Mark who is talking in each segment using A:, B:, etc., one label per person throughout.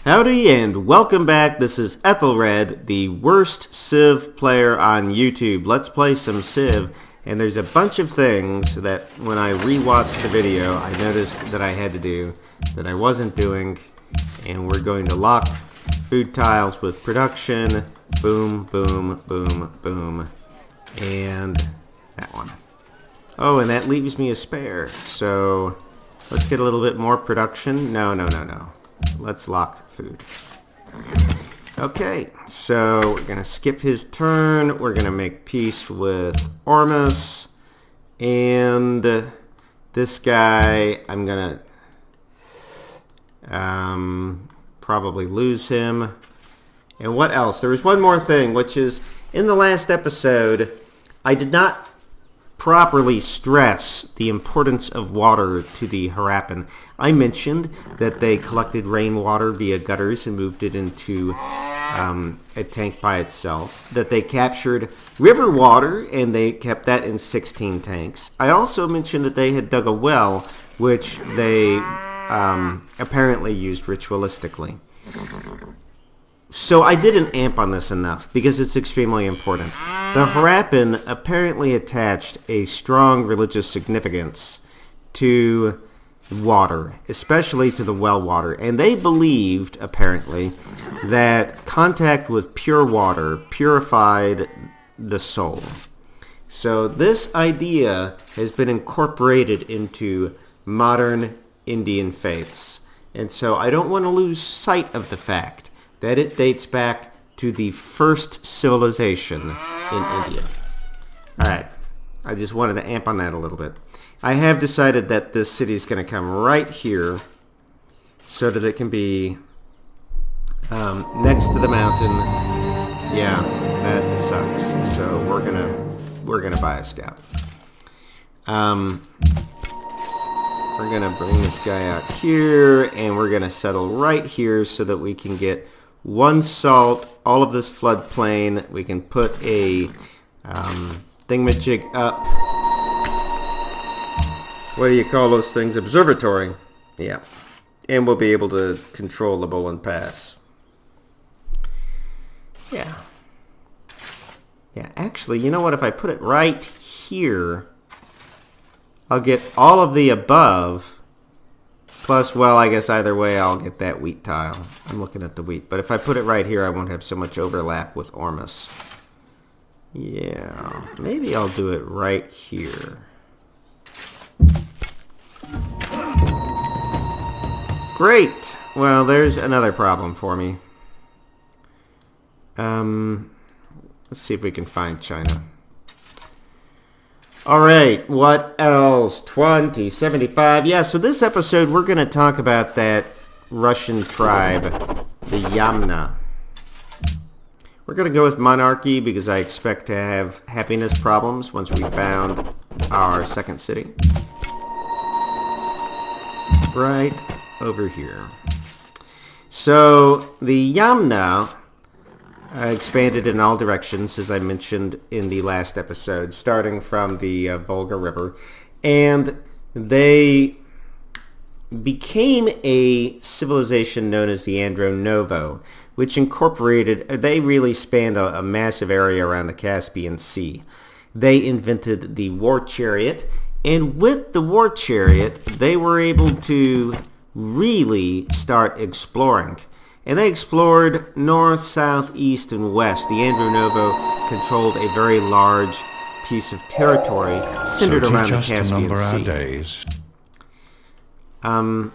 A: Howdy and welcome back. This is Ethelred, the worst Civ player on YouTube. Let's play some Civ. And there's a bunch of things that when I rewatched the video, I noticed that I had to do that I wasn't doing. And we're going to lock food tiles with production. Boom, boom, boom, boom. And that one. Oh, and that leaves me a spare. So let's get a little bit more production. No. Let's lock food. Okay, so we're going to skip his turn. We're going to make peace with Ormus. And this guy, I'm going to probably lose him. And what else? There was one more thing, which is in the last episode, I did not properly stress the importance of water to the Harappan. I mentioned that they collected rainwater via gutters and moved it into a tank by itself, that they captured river water and they kept that in 16 tanks. I also mentioned that they had dug a well, which they apparently used ritualistically. So I didn't amp on this enough because it's extremely important. The Harappan apparently attached a strong religious significance to water, especially to the well water. And they believed, apparently, that contact with pure water purified the soul. So this idea has been incorporated into modern Indian faiths. And so I don't want to lose sight of the fact that it dates back to the first civilization in India. Alright, I just wanted to amp on that a little bit. I have decided that this city is going to come right here so that it can be next to the mountain. Yeah, that sucks. So we're gonna buy a scout. We're gonna bring this guy out here, and we're gonna settle right here so that we can get one salt, all of this floodplain. We can put a thingamajig up. What do you call those things? Observatory. Yeah. And we'll be able to control the Bolan Pass. Yeah. Yeah, actually, you know what? If I put it right here, I'll get all of the above. Plus, well, I guess either way I'll get that wheat tile. I'm looking at the wheat. But if I put it right here, I won't have so much overlap with Ormus. Yeah, maybe I'll do it right here. Great! Well, there's another problem for me. Let's see if we can find China. Alright, what else? 2075. Yeah, so this episode we're going to talk about that Russian tribe, the Yamna. We're going to go with monarchy because I expect to have happiness problems once we found our second city. Right over here. So, the Yamna expanded in all directions, as I mentioned in the last episode, starting from the Volga River. And they became a civilization known as the Andro Novo, which incorporated, they really spanned a massive area around the Caspian Sea. They invented the war chariot, and with the war chariot, they were able to really start exploring. And they explored north, south, east, and west. The Andro Novo controlled a very large piece of territory centered around the Caspian Sea.
B: Days.
A: We're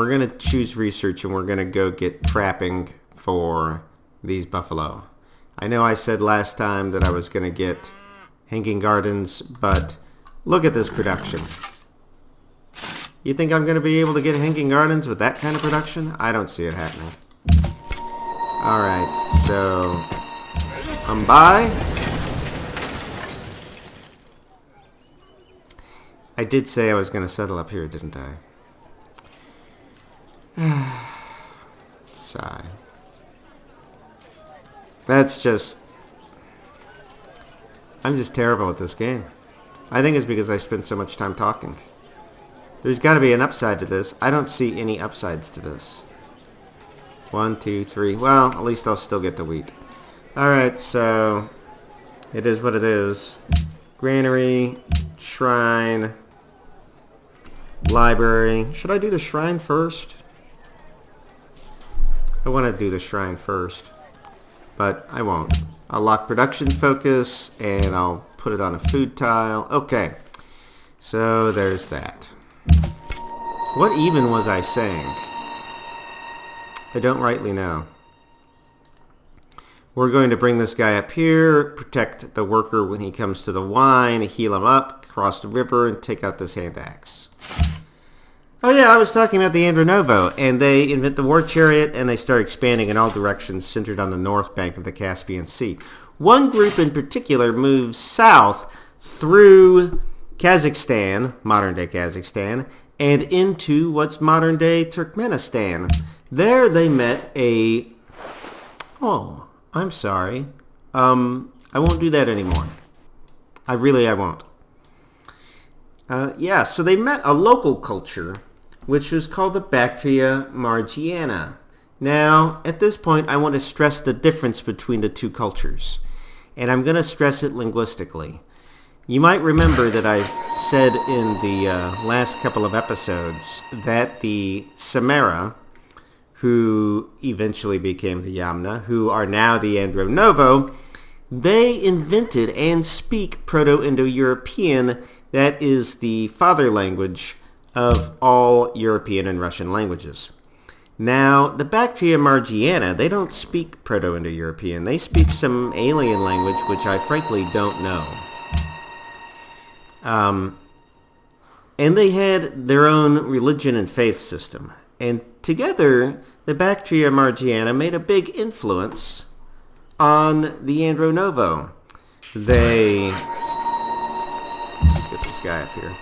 A: going to choose research, and we're going to go get trapping for these buffalo. I know I said last time that I was going to get hanging gardens, but look at this production. You think I'm going to be able to get hanging gardens with that kind of production? I don't see it happening. Alright, so I'm by. I did say I was going to settle up here, didn't I? Sigh. That's just... I'm just terrible at this game. I think it's because I spend so much time talking. There's got to be an upside to this. I don't see any upsides to this. 1, 2, 3. Well, at least I'll still get the wheat. Alright, so it is what it is. Granary, shrine, library. Should I do the shrine first? I want to do the shrine first, but I won't. I'll lock production focus, and I'll put it on a food tile. Okay, so there's that. What even was I saying? I don't rightly know. We're going to bring this guy up here, protect the worker when he comes to the wine, heal him up, cross the river, and take out this hand axe. Oh yeah, I was talking about the Andronovo, and they invent the war chariot, and they start expanding in all directions, centered on the north bank of the Caspian Sea. One group in particular moves south through Kazakhstan, modern-day Kazakhstan, and into what's modern-day Turkmenistan. There they met a... Oh, I'm sorry. I won't do that anymore. I won't. Yeah, so they met a local culture, which was called the Bactria Margiana. Now, at this point, I want to stress the difference between the two cultures, and I'm going to stress it linguistically. You might remember that I've said in the last couple of episodes that the Samara, who eventually became the Yamna, who are now the Andronovo, they invented and speak Proto-Indo-European. That is the father language of all European and Russian languages. Now, the Bactria Margiana, they don't speak Proto-Indo-European. They speak some alien language, which I frankly don't know. And they had their own religion and faith system. And together, the Bactria Margiana made a big influence on the Andronovo. Let's get this guy up here.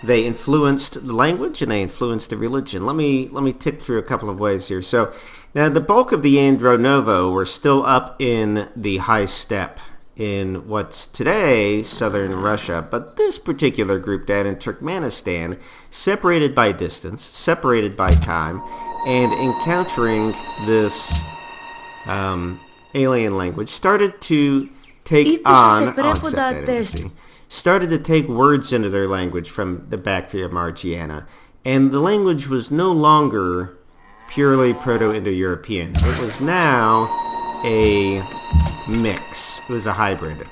A: They influenced the language and they influenced the religion. Let me tick through a couple of ways here. So now the bulk of the Andronovo were still up in the high steppe in what's today southern Russia, but this particular group down in Turkmenistan, separated by distance, separated by time, and encountering this alien language, started to take words into their language from the Bactria Margiana, and the language was no longer purely Proto-Indo-European. It was now a mix. It was a hybrid.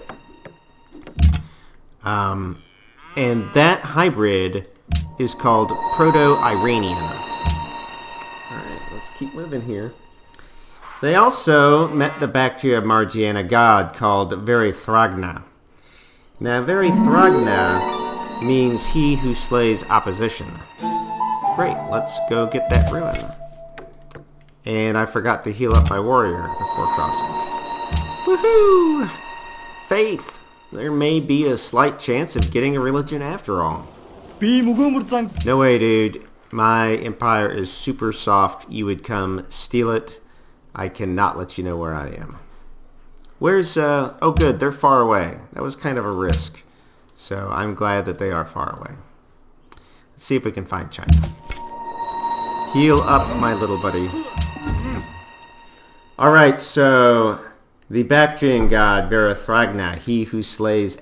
A: And that hybrid is called Proto-Iranian. Alright, let's keep moving here. They also met the Bactria Margiana god called Verithragna. Now, Verithragna means he who slays opposition. Great, let's go get that ruin. And I forgot to heal up my warrior before crossing. Woohoo! Faith! There may be a slight chance of getting a religion after all. No way, dude. My empire is super soft. You would come steal it. I cannot let you know where I am. Where's, oh good, they're far away. That was kind of a risk. So I'm glad that they are far away. Let's see if we can find China. Heal up, my little buddy. Alright, so the Bactrian god Verithragna, he who slays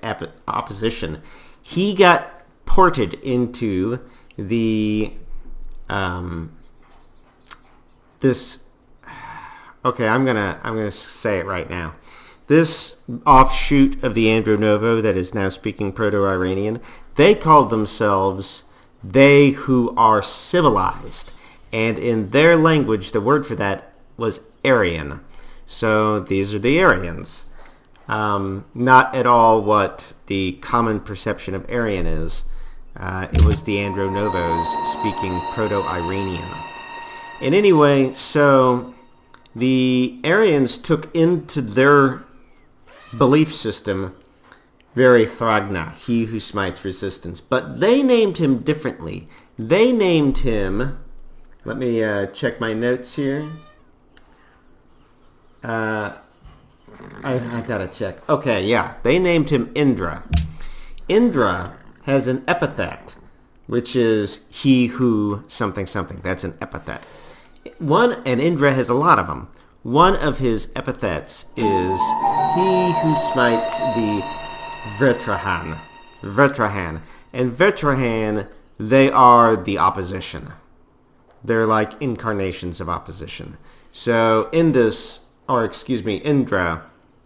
A: opposition, he got ported into the, okay, I'm gonna say it right now. This offshoot of the Andronovo that is now speaking Proto-Iranian, they called themselves they who are civilized. And in their language, the word for that was Aryan. So these are the Aryans. Not at all what the common perception of Aryan is. It was the Andronovos speaking Proto-Iranian. And anyway, so the Aryans took into their belief system Verithragna, he who smites resistance. But they named him differently. They named him, let me check my notes here. I gotta check. Okay, yeah, they named him Indra. Indra has an epithet, which is he who something something. That's an epithet. And Indra has a lot of them. One of his epithets is he who smites the Vetrahan. Vetrahan. And Vetrahan, they are the opposition. They're like incarnations of opposition. So Indra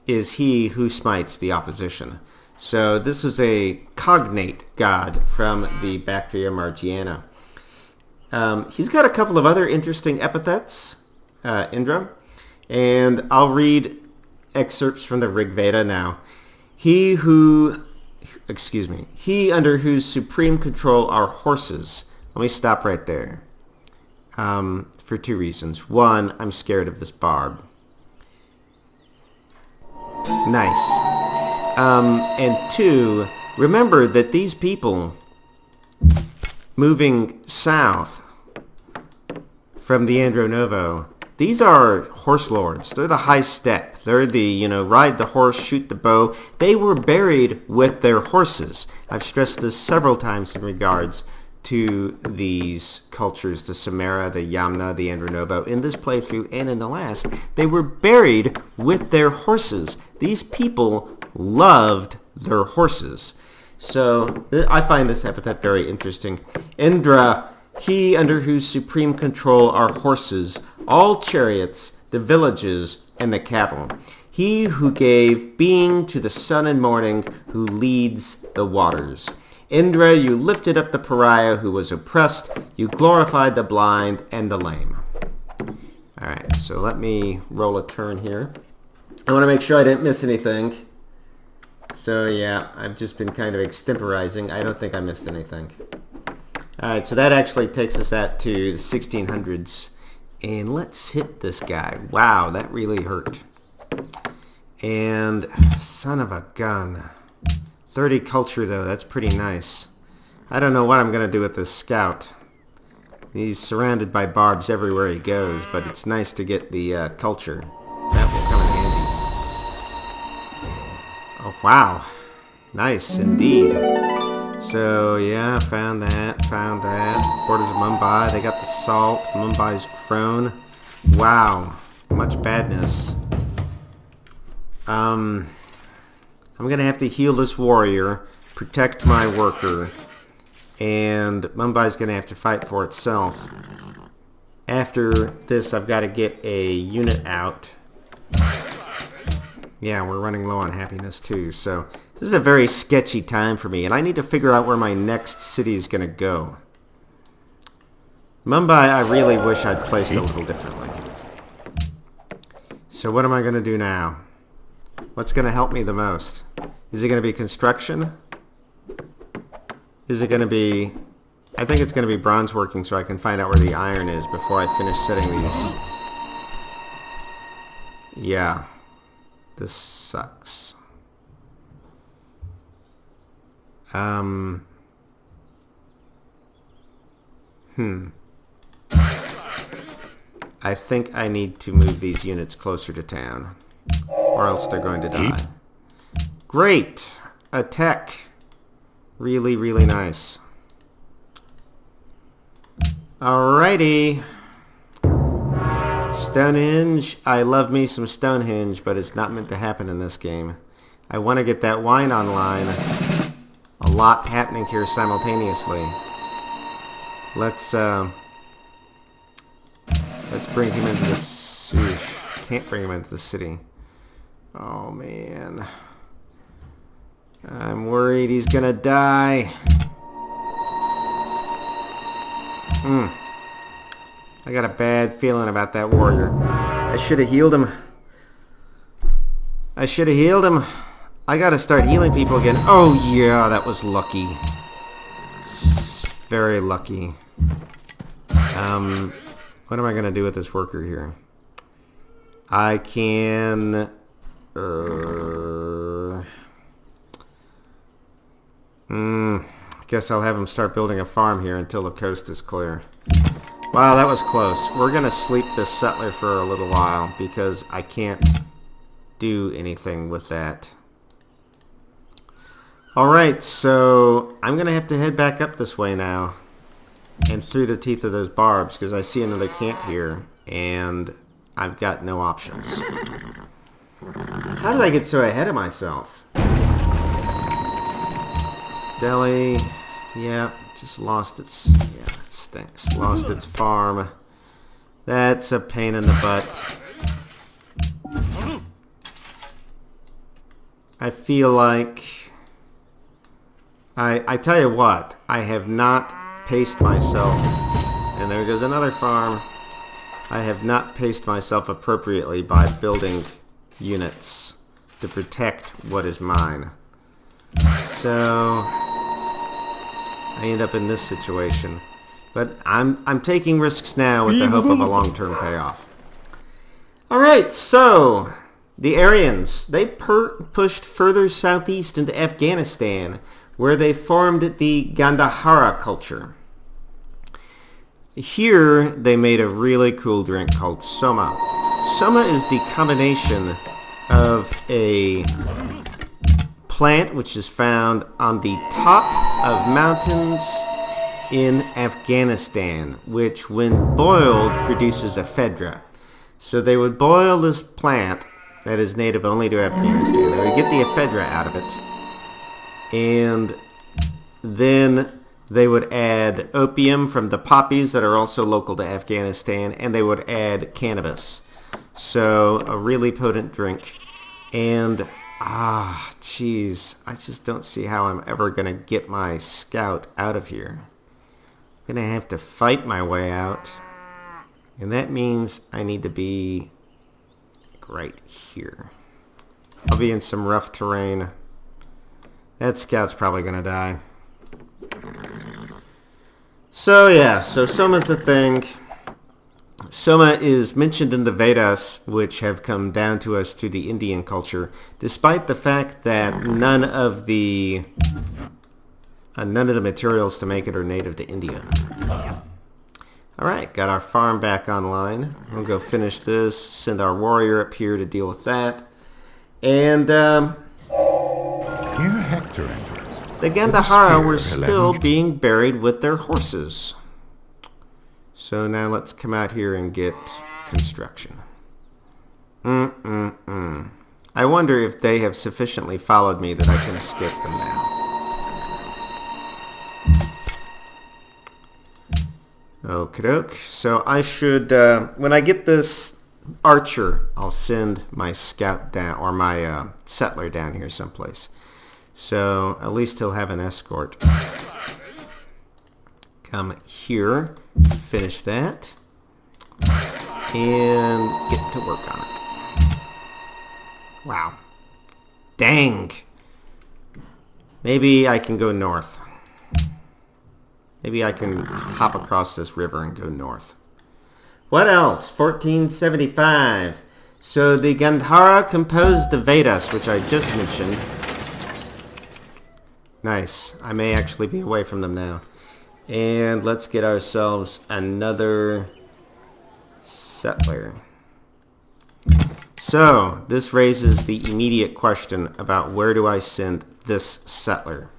A: is he who smites the opposition. So this is a cognate god from the Bactria Margiana. He's got a couple of other interesting epithets, Indra, and I'll read excerpts from the Rig Veda now. He under whose supreme control are horses. Let me stop right there. For two reasons. One, I'm scared of this barb. Nice. And two, remember that these people moving south from the Andro Novo, these are horse lords. They're the high step. They're the, ride the horse, shoot the bow. They were buried with their horses. I've stressed this several times in regards to these cultures, the Samara, the Yamna, the Andro Novo. In this playthrough and in the last, they were buried with their horses. These people loved their horses. So I find this epithet very interesting. Indra, he under whose supreme control are horses, all chariots, the villages, and the cattle. He who gave being to the sun and morning, who leads the waters. Indra, you lifted up the pariah who was oppressed. You glorified the blind and the lame. All right, so let me roll a turn here. I want to make sure I didn't miss anything. So yeah, I've just been kind of extemporizing. I don't think I missed anything. All right, so that actually takes us out to the 1600s. And let's hit this guy. Wow, that really hurt. And son of a gun. 30 culture, though. That's pretty nice. I don't know what I'm going to do with this scout. He's surrounded by barbs everywhere he goes, but it's nice to get the culture. That will come in handy. Oh, wow. Nice, indeed. So, yeah, found that. Borders of Mumbai. They got the salt. Mumbai's grown. Wow. Much badness. I'm going to have to heal this warrior, protect my worker, and Mumbai's going to have to fight for itself. After this, I've got to get a unit out. Yeah, we're running low on happiness too, so this is a very sketchy time for me, and I need to figure out where my next city is going to go. Mumbai, I really wish I'd placed a little differently. So what am I going to do now? What's going to help me the most? Is it going to be construction? Is it going to be... I think it's going to be bronze working so I can find out where the iron is before I finish setting these. Yeah. This sucks. I think I need to move these units closer to town, or else they're going to die. Great! A tech. Really, really nice. Alrighty. Stonehenge. I love me some Stonehenge, but it's not meant to happen in this game. I want to get that wine online. A lot happening here simultaneously. Let's bring him into this. Can't bring him into the city. Oh man. I'm worried he's gonna die. I got a bad feeling about that warrior. I should have healed him. I gotta start healing people again. Oh yeah, that was lucky. Very lucky. What am I gonna do with this worker here? I can... guess I'll have him start building a farm here until the coast is clear. Wow, that was close. We're gonna sleep this settler for a little while because I can't do anything with that. Alright, so I'm gonna have to head back up this way now and through the teeth of those barbs because I see another camp here and I've got no options. How did I get so ahead of myself? Delhi, yeah, just lost its, yeah, that stinks. Lost its farm. That's a pain in the butt. I feel like, I tell you what, I have not paced myself, and there goes another farm. I have not paced myself appropriately by building units to protect what is mine. So I end up in this situation. But I'm taking risks now with the hope of a long-term payoff. Alright, so the Aryans, they pushed further southeast into Afghanistan, where they formed the Gandhara culture. Here, they made a really cool drink called Soma. Soma is the combination of a plant which is found on the top of mountains in Afghanistan, which when boiled produces ephedra. So they would boil this plant that is native only to Afghanistan. They would get the ephedra out of it, and then they would add opium from the poppies that are also local to Afghanistan, and they would add cannabis. So a really potent drink. And, geez, I just don't see how I'm ever going to get my scout out of here. I'm going to have to fight my way out. And that means I need to be right here. I'll be in some rough terrain. That scout's probably going to die. So yeah, so Soma's a thing. Soma is mentioned in the Vedas, which have come down to us through the Indian culture, despite the fact that none of the materials to make it are native to India. Alright, got our farm back online. We'll go finish this, send our warrior up here to deal with that. And
B: Here Hector enters.
A: The Gandhara were still being buried with their horses. So now let's come out here and get construction. I wonder if they have sufficiently followed me that I can escape them now. Okie doke. So I should, when I get this archer, I'll send my scout down, or my settler down here someplace. So at least he'll have an escort. Come here, finish that, and get to work on it. Wow. Dang. Maybe I can go north. Maybe I can hop across this river and go north. What else? 1475. So the Gandhara composed the Vedas, which I just mentioned. Nice. I may actually be away from them now. And let's get ourselves another settler. So, this raises the immediate question about where do I send this settler.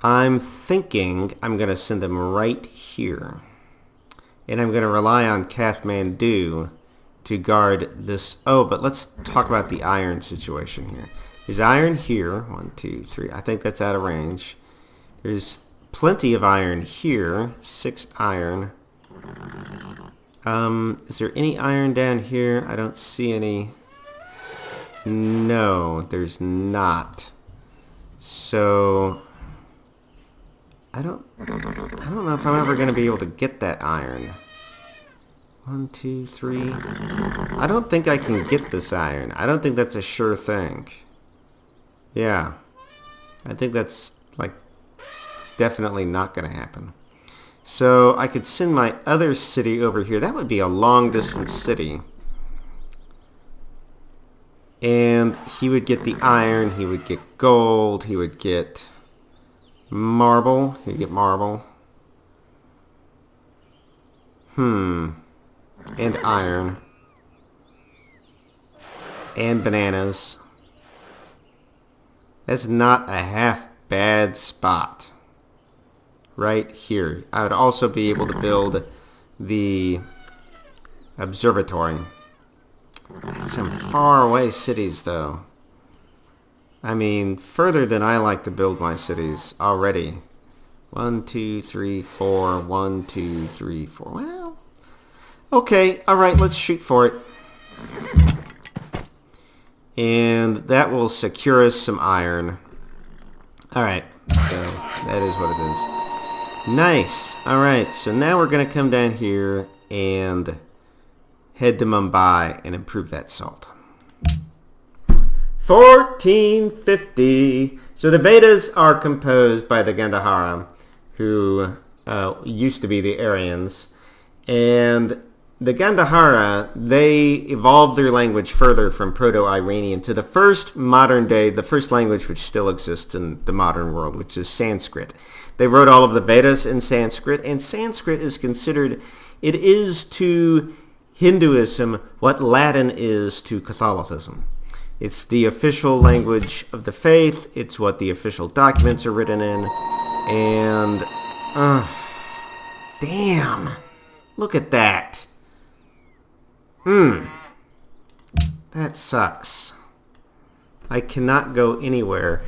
A: I'm thinking I'm going to send him right here. And I'm going to rely on Kathmandu to guard this. Oh, but let's talk about the iron situation here. There's iron here. 1, 2, 3. I think that's out of range. There's plenty of iron here. 6 iron. Is there any iron down here? I don't see any. No, there's not. So I don't know if I'm ever going to be able to get that iron. 1, 2, 3. I don't think I can get this iron. I don't think that's a sure thing. Yeah. I think that's, like, definitely not going to happen. So I could send my other city over here. That would be a long-distance city. And he would get the iron. He would get gold. He would get marble. He would get marble. And iron. And bananas. That's not a half bad spot. Right here. I would also be able to build the observatory. Some far away cities, though. I mean, further than I like to build my cities already. 1, 2, 3, 4. 1, 2, 3, 4. Well, okay. All right, let's shoot for it. And that will secure us some iron. All right, so that is what it is. Nice. All right, so now we're going to come down here and head to Mumbai and improve that salt. 1450. So the Vedas are composed by the Gandhara, who used to be the Aryans. And the Gandhara, they evolved their language further from Proto-Iranian to the first modern day, the first language which still exists in the modern world, which is Sanskrit. They wrote all of the Vedas in Sanskrit, and Sanskrit is considered, it is to Hinduism what Latin is to Catholicism. It's the official language of the faith. It's what the official documents are written in. And, damn, look at that. That sucks. I cannot go anywhere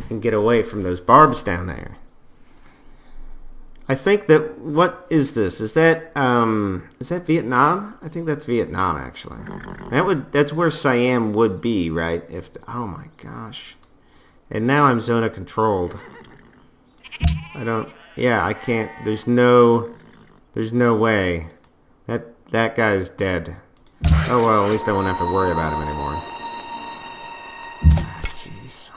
A: and get away from those barbs down there. I think that, what is this? Is that Vietnam? I think that's Vietnam, actually. That's where Siam would be, right? Oh my gosh. And now I'm zona controlled. I can't, there's no way. That guy's dead. Oh well, at least I won't have to worry about him anymore. Jeez.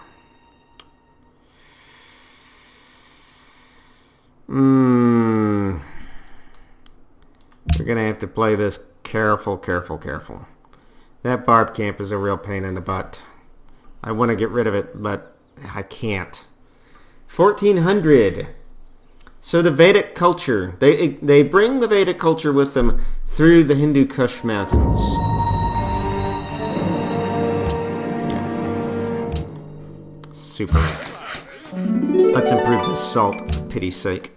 A: We're gonna have to play this careful. That barb camp is a real pain in the butt. I want to get rid of it, but I can't. 1400. So the Vedic culture, they bring the Vedic culture with them through the Hindu Kush mountains. Yeah. Super. Let's improve this salt, for pity's sake.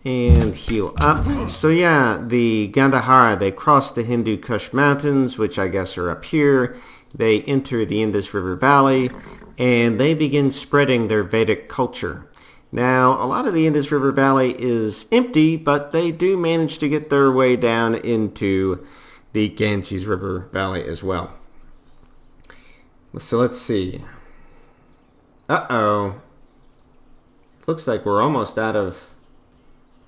A: And heal up. So yeah, the Gandhara, they cross the Hindu Kush mountains, which I guess are up here. They enter the Indus River Valley, and they begin spreading their Vedic culture. Now, a lot of the Indus River Valley is empty, but they do manage to get their way down into the Ganges River Valley as well. So let's see. Uh-oh. Looks like we're almost out of...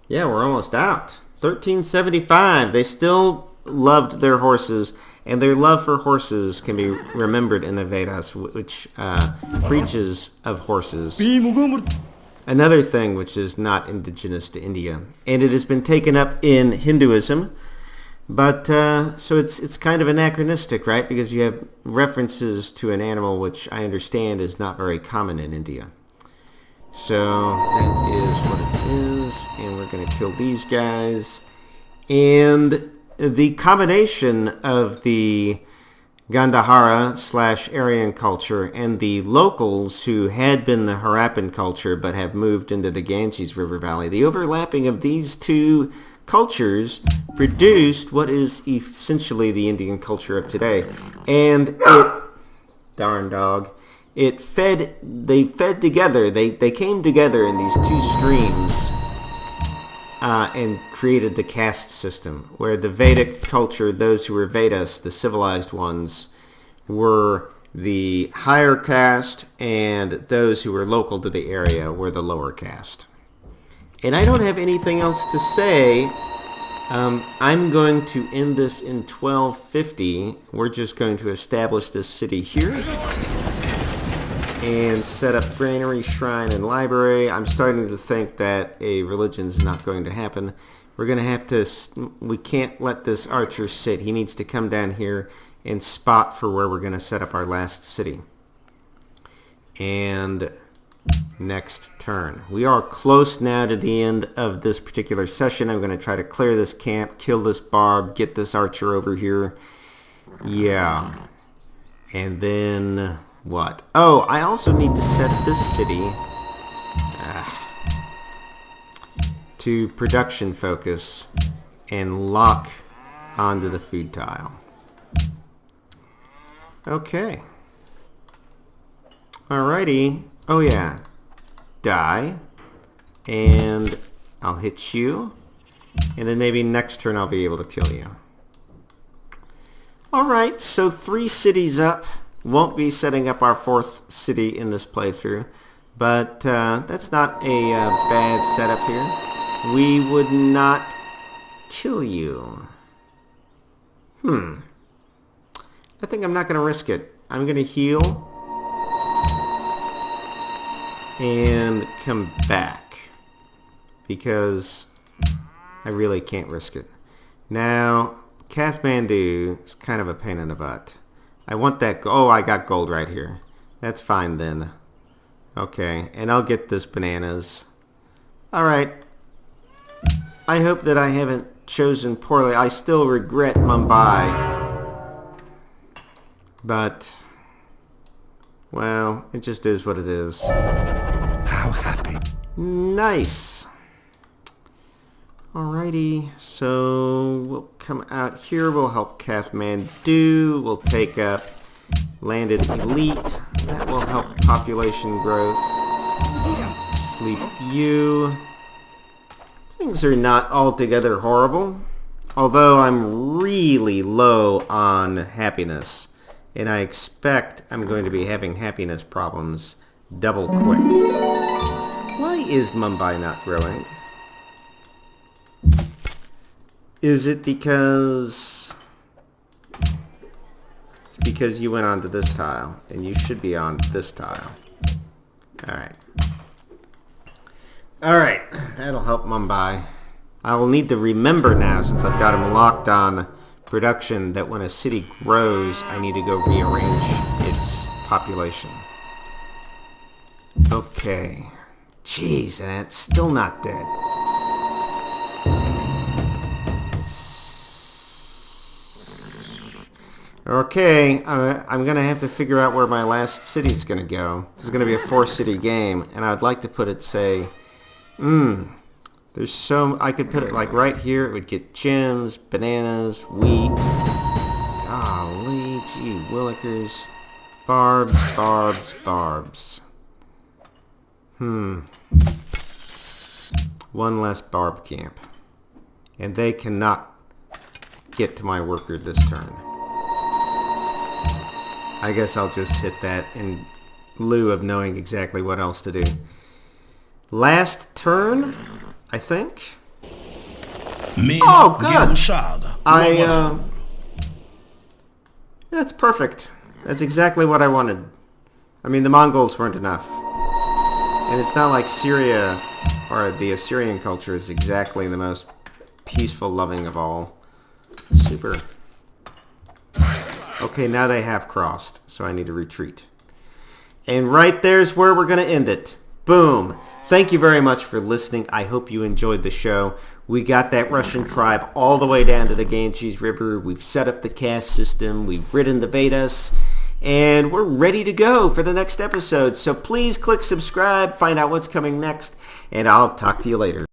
A: Yeah, we're almost out. 1375. They still loved their horses, and their love for horses can be remembered in the Vedas, which preaches of horses. Another thing which is not indigenous to India, and it has been taken up in Hinduism, but so it's kind of anachronistic, right? Because you have references to an animal which I understand is not very common in India. So that is what it is, and we're going to kill these guys. And the combination of the Gandhara/Aryan culture and the locals who had been the Harappan culture but have moved into the Ganges River Valley, the overlapping of these two cultures produced what is essentially the Indian culture of today. And it, darn dog, they fed together, they came together in these two streams and created the caste system, where the Vedic culture, those who were Vedas, the civilized ones, were the higher caste, and those who were local to the area were the lower caste. And I don't have anything else to say. I'm going to end this in 1250. We're just going to establish this city here and set up granary, shrine, and library. I'm starting to think that a religion is not going to happen. We're going to have to, we can't let this archer sit. He needs to come down here and spot for where we're going to set up our last city. And next turn. We are close now to the end of this particular session. I'm going to try to clear this camp, kill this barb, get this archer over here. Yeah. And then... what? Oh, I also need to set this city to to production focus and lock onto the food tile. Okay. Alrighty. Oh yeah. Die. And I'll hit you. And then maybe next turn I'll be able to kill you. Alright, so 3 cities up. Won't be setting up our 4th city in this playthrough. But that's not a bad setup here. We would not kill you. I think I'm not going to risk it. I'm going to heal and come back because I really can't risk it. Now, Kathmandu is kind of a pain in the butt. I want that. Oh, I got gold right here. That's fine then. Okay, and I'll get this bananas. Alright. I hope that I haven't chosen poorly. I still regret Mumbai. But, well, it just is what it is.
B: How happy.
A: Nice. Alrighty, so we'll come out here. We'll help Kathmandu. We'll take up Landed Elite. That will help population growth. Sleep you. Things are not altogether horrible. Although I'm really low on happiness. And I expect I'm going to be having happiness problems double quick. Why is Mumbai not growing? Is it because... It's because you went onto this tile, and you should be on this tile. Alright. Alright, that'll help Mumbai. I will need to remember now, since I've got them locked on production, that when a city grows, I need to go rearrange its population. Okay. Jeez, and it's still not dead. Okay, I'm going to have to figure out where my last city is going to go. This is going to be a 4-city game, and I'd like to put it, say, there's so... I could put it like right here. It would get gems, bananas, wheat. Golly, gee willikers. Barbs, barbs, barbs. One less barb camp. And they cannot get to my worker this turn. I guess I'll just hit that in lieu of knowing exactly what else to do. Last turn, I think. Oh, good. That's perfect. That's exactly what I wanted. I mean, the Mongols weren't enough. And it's not like Syria or the Assyrian culture is exactly the most peaceful, loving of all. Super. Okay, now they have crossed, so I need to retreat. And right there's where we're going to end it. Boom. Thank you very much for listening. I hope you enjoyed the show. We got that Russian tribe all the way down to the Ganges River. We've set up the caste system. We've ridden the Vedas. And we're ready to go for the next episode. So please click subscribe, find out what's coming next, and I'll talk to you later.